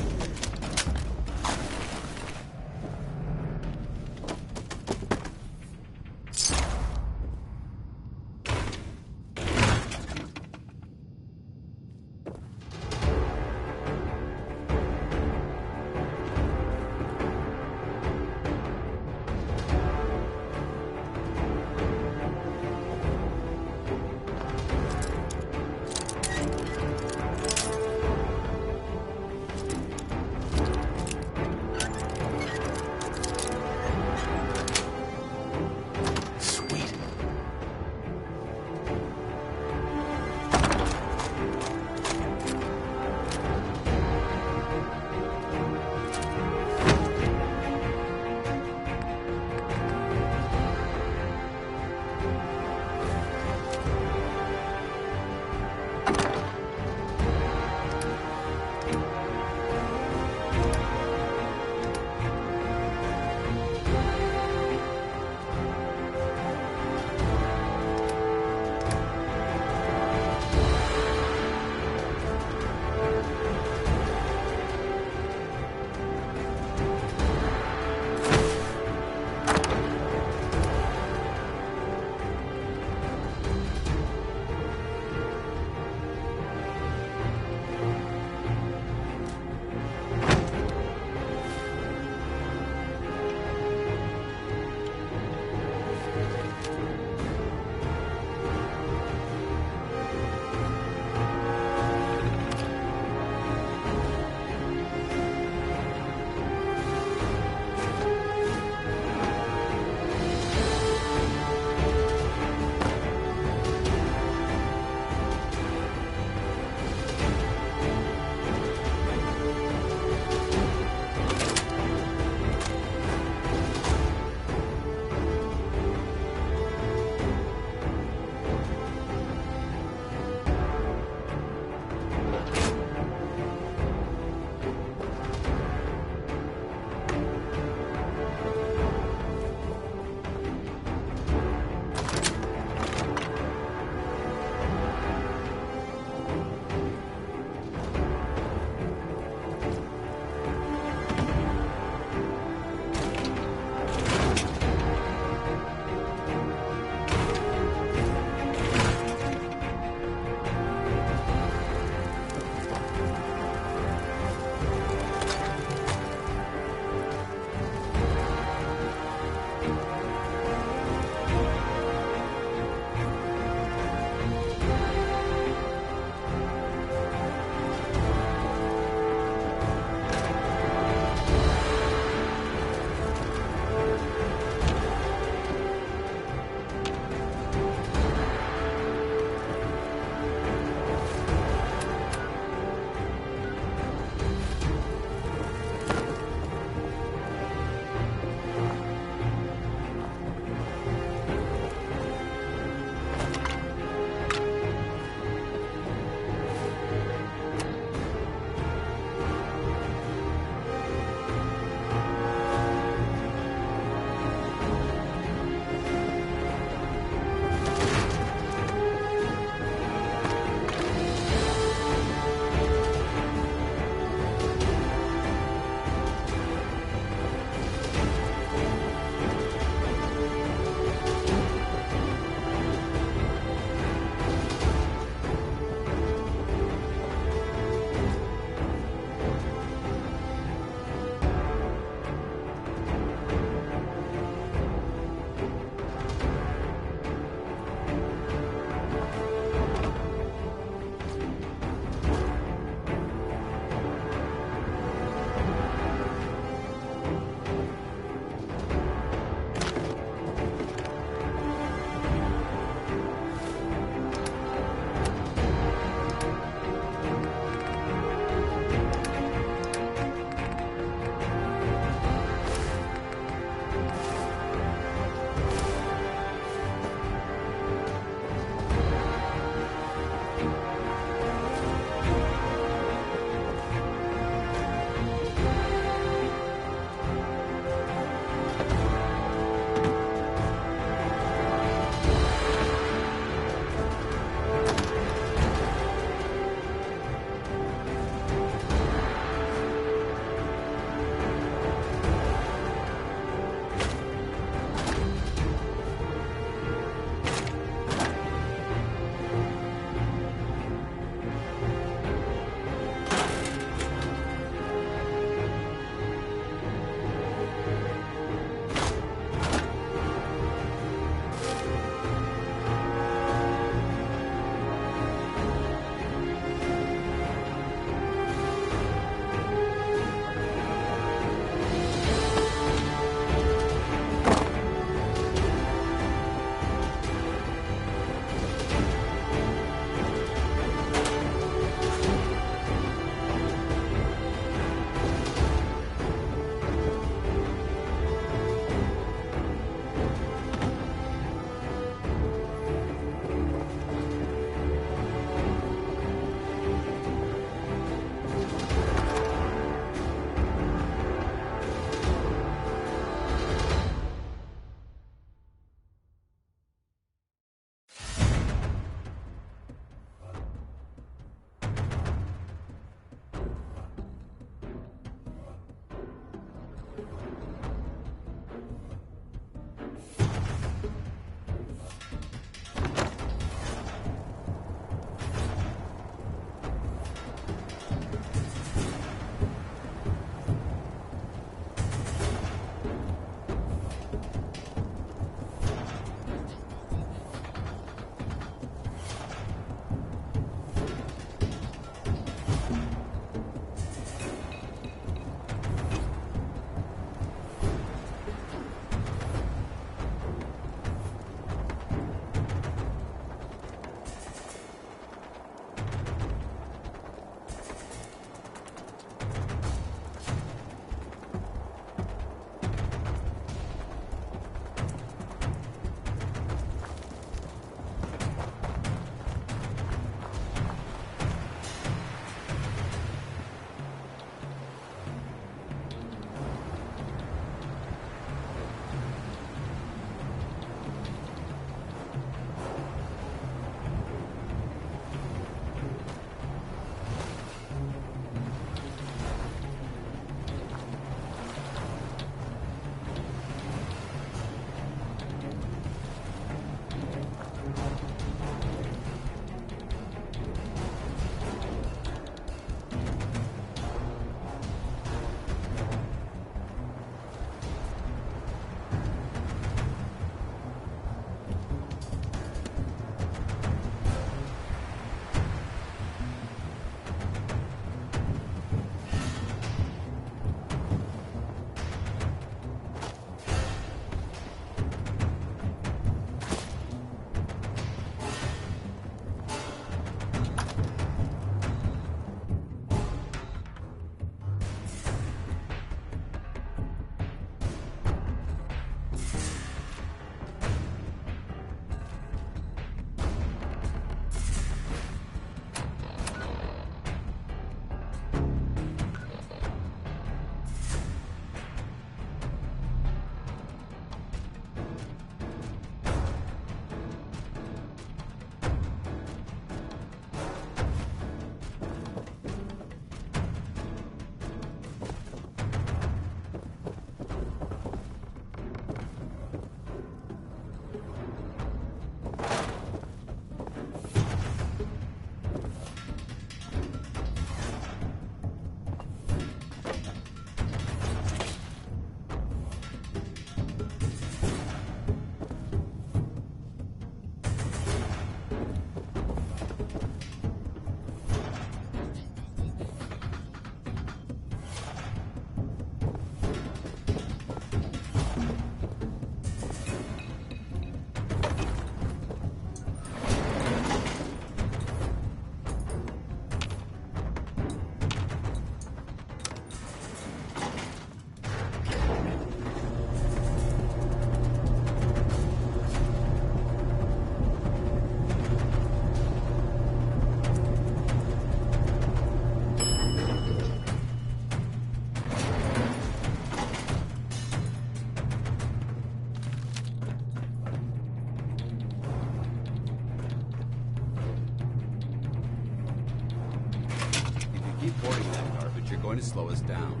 Keep boarding that garbage, you're going to slow us down.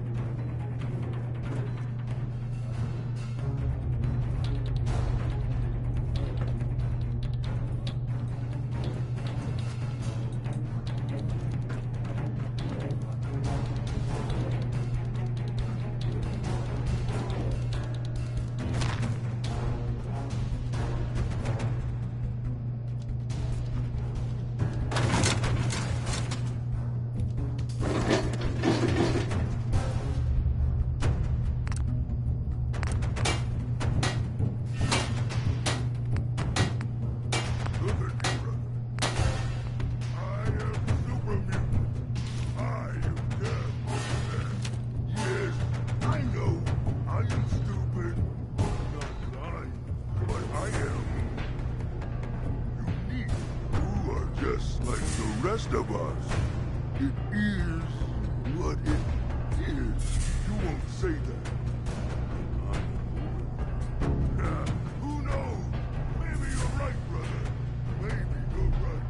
Rest of us. It is what it is. You won't say that. Who knows? Maybe you're right, brother. Maybe you're right.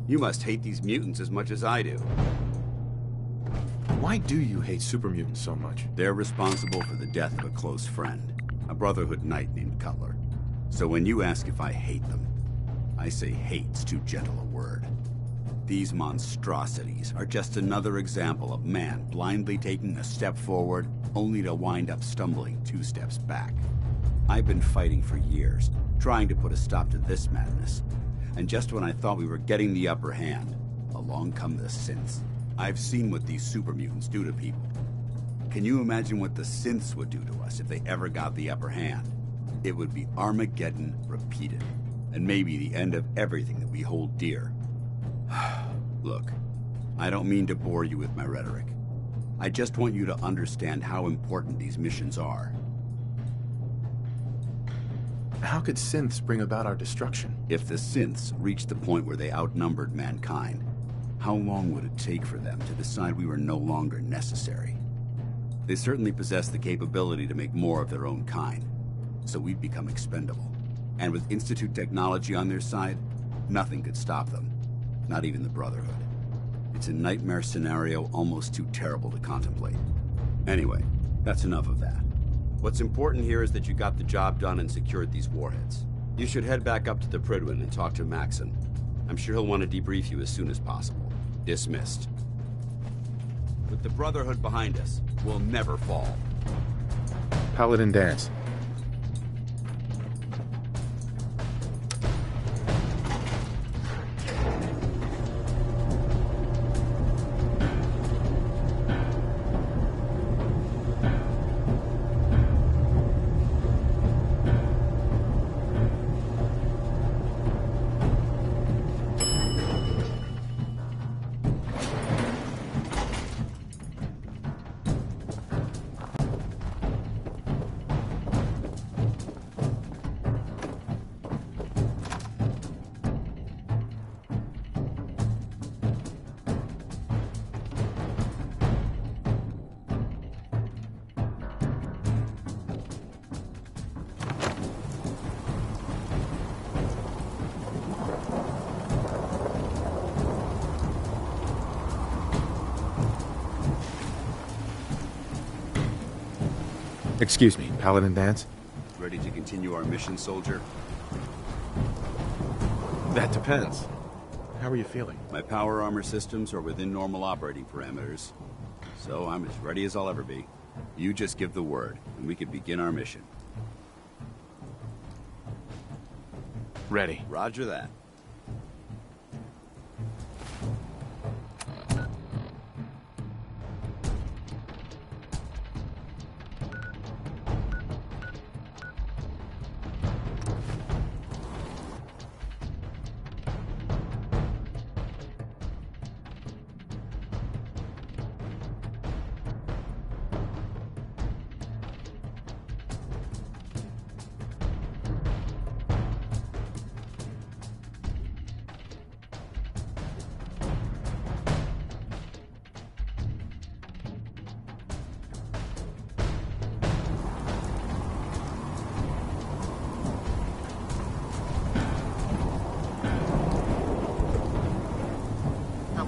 You must hate these mutants as much as I do. Why do you hate super mutants so much? They're responsible for the death of a close friend, a Brotherhood knight named Cutler. So when you ask if I hate them, I say hate's too gentle a word. These monstrosities are just another example of man blindly taking a step forward, only to wind up stumbling 2 steps back. I've been fighting for years, trying to put a stop to this madness. And just when I thought we were getting the upper hand, along come the synths. I've seen what these super mutants do to people. Can you imagine what the synths would do to us if they ever got the upper hand? It would be Armageddon repeated, and maybe the end of everything that we hold dear. Look, I don't mean to bore you with my rhetoric. I just want you to understand how important these missions are. How could synths bring about our destruction? If the synths reached the point where they outnumbered mankind, how long would it take for them to decide we were no longer necessary? They certainly possess the capability to make more of their own kind, so we'd become expendable. And with Institute technology on their side, nothing could stop them. Not even the Brotherhood. It's a nightmare scenario almost too terrible to contemplate. Anyway, that's enough of that. What's important here is that you got the job done and secured these warheads. You should head back up to the Prydwen and talk to Maxson. I'm sure he'll want to debrief you as soon as possible. Dismissed. With the Brotherhood behind us, we'll never fall. Paladin Danse. Excuse me, Paladin Danse? Ready to continue our mission, soldier? That depends. How are you feeling? My power armor systems are within normal operating parameters, so I'm as ready as I'll ever be. You just give the word, and we can begin our mission. Ready. Roger that.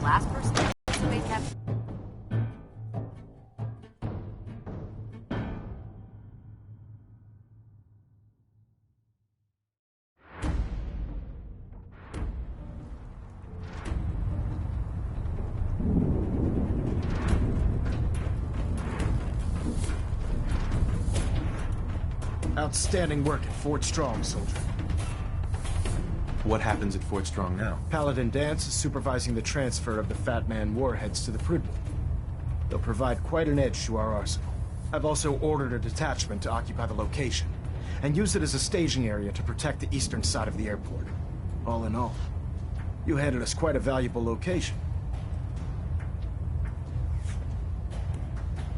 Last person to make that. Outstanding work at Fort Strong, soldier. What happens at Fort Strong now? Paladin Danse is supervising the transfer of the Fat Man warheads to the Prydwen. They'll provide quite an edge to our arsenal. I've also ordered a detachment to occupy the location, and use it as a staging area to protect the eastern side of the airport. All in all, you handed us quite a valuable location.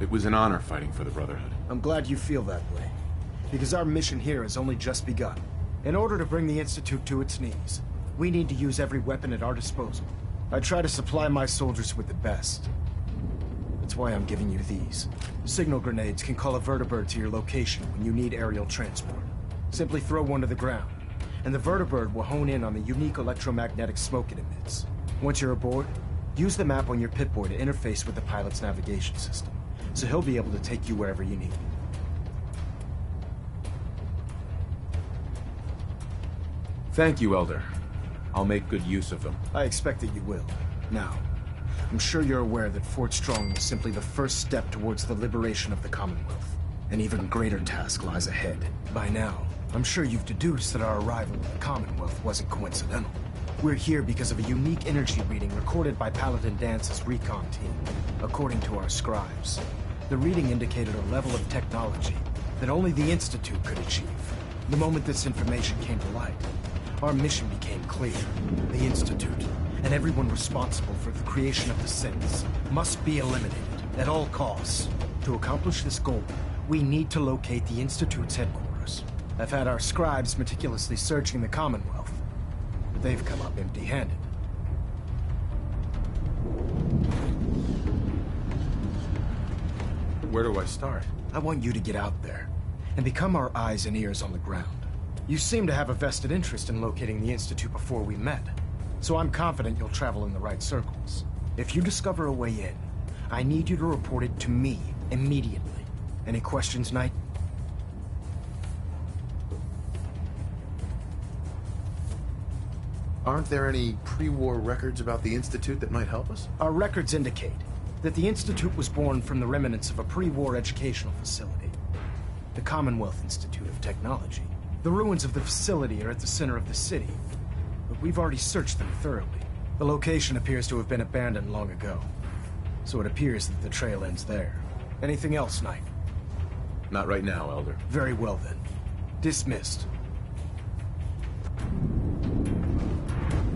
It was an honor fighting for the Brotherhood. I'm glad you feel that way, because our mission here has only just begun. In order to bring the Institute to its knees, we need to use every weapon at our disposal. I try to supply my soldiers with the best. That's why I'm giving you these. Signal grenades can call a vertibird to your location when you need aerial transport. Simply throw one to the ground, and the vertibird will hone in on the unique electromagnetic smoke it emits. Once you're aboard, use the map on your Pip-Boy to interface with the pilot's navigation system, so he'll be able to take you wherever you need. Thank you, Elder. I'll make good use of them. I expect that you will. Now, I'm sure you're aware that Fort Strong was simply the first step towards the liberation of the Commonwealth. An even greater task lies ahead. By now, I'm sure you've deduced that our arrival in the Commonwealth wasn't coincidental. We're here because of a unique energy reading recorded by Paladin Dance's recon team. According to our scribes, the reading indicated a level of technology that only the Institute could achieve. The moment this information came to light, our mission became clear. The Institute, and everyone responsible for the creation of the synths, must be eliminated at all costs. To accomplish this goal, we need to locate the Institute's headquarters. I've had our scribes meticulously searching the Commonwealth, but they've come up empty-handed. Where do I start? I want you to get out there and become our eyes and ears on the ground. You seem to have a vested interest in locating the Institute before we met, so I'm confident you'll travel in the right circles. If you discover a way in, I need you to report it to me immediately. Any questions, Knight? Aren't there any pre-war records about the Institute that might help us? Our records indicate that the Institute was born from the remnants of a pre-war educational facility, the Commonwealth Institute of Technology. The ruins of the facility are at the center of the city, but we've already searched them thoroughly. The location appears to have been abandoned long ago, so it appears that the trail ends there. Anything else, Knight? Not right now, Elder. Very well then. Dismissed.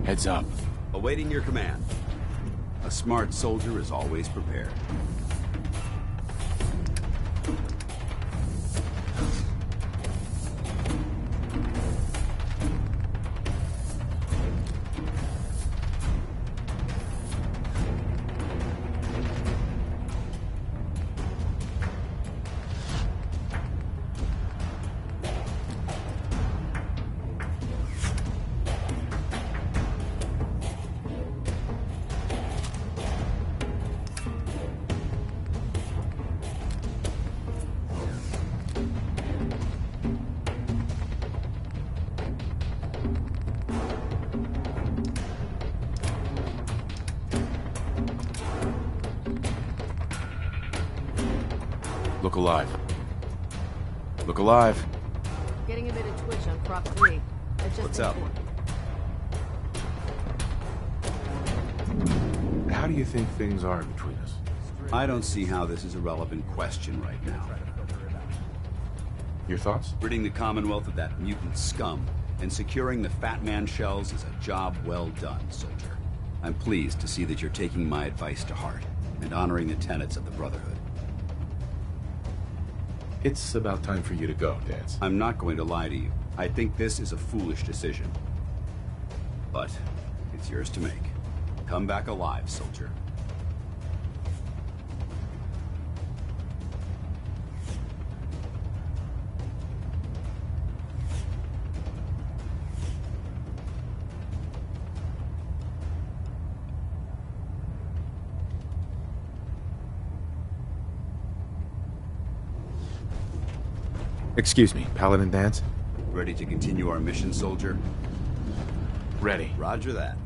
Heads up. Awaiting your command. A smart soldier is always prepared. Look alive. Look alive. Getting a bit of twitch on prop 3. What's up? How do you think things are between us? I don't see how this is a relevant question right now. Your thoughts? Ridding the Commonwealth of that mutant scum and securing the Fat Man shells is a job well done, soldier. I'm pleased to see that you're taking my advice to heart and honoring the tenets of the Brotherhood. It's about time for you to go, Dance. I'm not going to lie to you. I think this is a foolish decision. But it's yours to make. Come back alive, soldier. Excuse me, Paladin Dance? Ready to continue our mission, soldier? Ready. Roger that.